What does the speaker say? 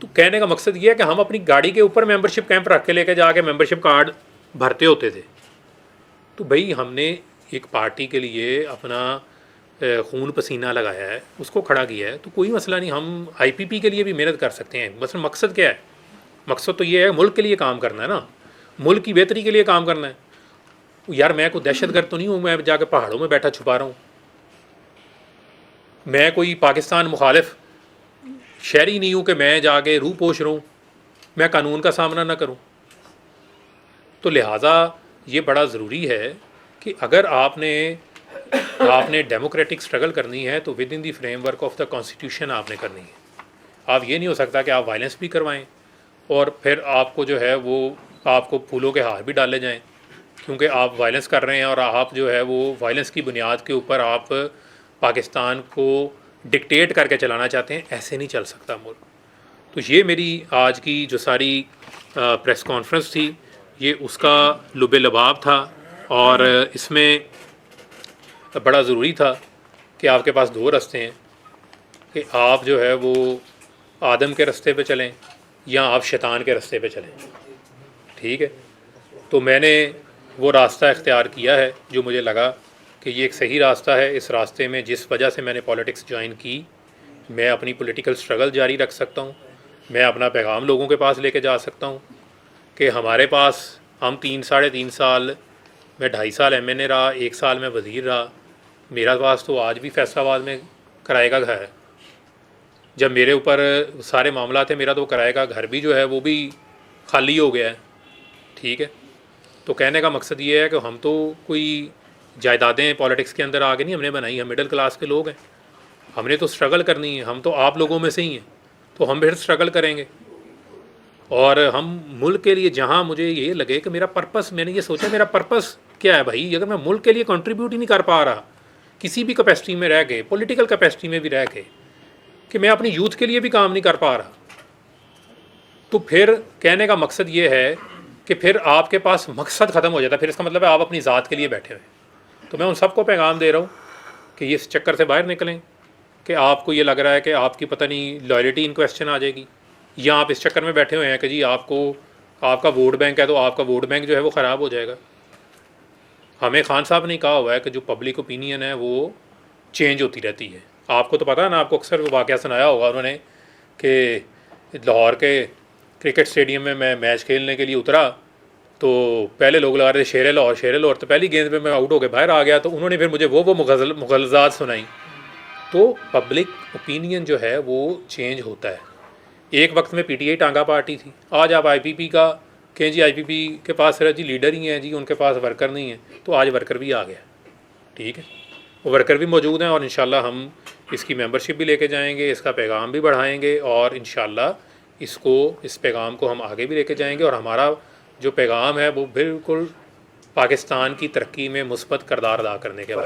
تو کہنے کا مقصد یہ ہے کہ ہم اپنی گاڑی کے اوپر ممبرشپ کیمپ رکھ کے لے کے جا کے ممبرشپ کارڈ بھرتے ہوتے تھے. تو بھائی ہم نے ایک پارٹی کے لیے اپنا خون پسینہ لگایا ہے, اس کو کھڑا کیا ہے, تو کوئی مسئلہ نہیں, ہم آئی پی پی کے لیے بھی محنت کر سکتے ہیں. مثلا مقصد کیا ہے؟ مقصد تو یہ ہے ملک کے لیے کام کرنا ہے نا, ملک کی بہتری کے لیے کام کرنا ہے. یار میں کوئی دہشت گرد تو نہیں ہوں, میں جا کے پہاڑوں میں بیٹھا چھپا رہا ہوں. میں کوئی پاکستان مخالف شہری نہیں ہوں کہ میں جا کے روح پوش رہوں, میں قانون کا سامنا نہ کروں. تو لہٰذا یہ بڑا ضروری ہے کہ اگر آپ نے ڈیموکریٹک اسٹرگل کرنی ہے تو with in the frame work of the constitution آپ نے کرنی ہے. آپ یہ نہیں ہو سکتا کہ آپ وائلنس بھی کروائیں اور پھر آپ کو جو ہے وہ آپ کو پھولوں کے ہار بھی ڈالے جائیں کیونکہ آپ وائلنس کر رہے ہیں, اور آپ جو ہے وہ وائلنس کی بنیاد کے اوپر آپ پاکستان کو ڈکٹیٹ کر کے چلانا چاہتے ہیں. ایسے نہیں چل سکتا ملک. تو یہ میری آج کی جو ساری پریس کانفرنس تھی یہ اس کا لب لباب تھا, اور اس میں بڑا ضروری تھا کہ آپ کے پاس دو رستے ہیں کہ آپ جو ہے وہ آدم کے رستے پہ چلیں یا آپ شیطان کے رستے پہ چلیں. ٹھیک ہے, تو میں نے وہ راستہ اختیار کیا ہے جو مجھے لگا کہ یہ ایک صحیح راستہ ہے. اس راستے میں جس وجہ سے میں نے پالیٹکس جوائن کی, میں اپنی پولیٹیکل سٹرگل جاری رکھ سکتا ہوں, میں اپنا پیغام لوگوں کے پاس لے کے جا سکتا ہوں کہ ہمارے پاس ہم 3-3.5 سال, میں 2.5 سال ایم این اے رہا, 1 سال میں وزیر رہا, میرا پاس تو آج بھی فیصل آباد میں کرائے کا گھر ہے. جب میرے اوپر سارے معاملات تھے میرا تو کرائے کا گھر بھی جو ہے وہ بھی خالی ہو گیا ہے. ٹھیک ہے, تو کہنے کا مقصد یہ ہے کہ ہم تو کوئی جائیدادیں پالیٹکس کے اندر آگے نہیں ہم نے بنائی, ہم مڈل کلاس کے لوگ ہیں, ہم نے تو سٹرگل کرنی ہے. ہم تو آپ لوگوں میں سے ہی ہیں, تو ہم پھر سٹرگل کریں گے. اور ہم ملک کے لیے جہاں مجھے یہ لگے کہ میرا پرپس, میں نے یہ سوچا میرا پرپس کیا ہے بھائی, اگر میں ملک کے لیے کنٹریبیوٹ ہی نہیں کر پا رہا کسی بھی کیپیسٹی میں رہ کے, پولیٹیکل کیپیسٹی میں بھی رہ کے, کہ میں اپنی یوتھ کے لیے بھی کام نہیں کر پا رہا, تو پھر کہنے کا مقصد یہ ہے کہ پھر آپ کے پاس مقصد ختم ہو جاتا ہے. پھر اس کا مطلب ہے آپ اپنی ذات کے لیے بیٹھے ہوئے. تو میں ان سب کو پیغام دے رہا ہوں کہ یہ اس چکر سے باہر نکلیں کہ آپ کو یہ لگ رہا ہے کہ آپ کی پتہ نہیں لائلٹی ان کویسچن آ جائے گی, یا آپ اس چکر میں بیٹھے ہوئے ہیں کہ جی آپ کا ووٹ بینک ہے تو آپ کا ووٹ بینک جو ہے وہ خراب ہو جائے گا. ہمیں خان صاحب نے کہا ہوا ہے کہ جو پبلک اوپینین ہے وہ چینج ہوتی رہتی ہے. آپ کو تو پتہ ہے نا, آپ کو اکثر وہ واقعہ سنایا ہوگا انہوں نے کہ لاہور کے کرکٹ اسٹیڈیم میں میچ کھیلنے کے لیے اترا تو پہلے لوگ لگا رہے تھے شیر لاہور, تو پہلی گیند پہ میں آؤٹ ہو کے باہر آ گیا, تو انہوں نے پھر مجھے وہ مغلظات سنائیں. تو پبلک اوپینین جو ہے وہ چینج ہوتا ہے. ایک وقت میں پی ٹی آئی ٹانگا پارٹی تھی, آج آپ آئی پی پی کا کہیں جی آئی پی پی کے پاس صرف جی لیڈر ہی ہیں جی, ان کے پاس ورکر نہیں ہیں, تو آج ورکر بھی آ گیا. ٹھیک ہے, وہ ورکر بھی موجود ہیں, اور انشاءاللہ ہم اس کی ممبرشپ بھی لے کے جائیں گے, اس کا پیغام بھی بڑھائیں گے, اور انشاءاللہ اس پیغام کو ہم آگے بھی لے کے جائیں گے. اور ہمارا جو پیغام ہے وہ بالکل پاکستان کی ترقی میں مثبت کردار ادا کرنے کے بعد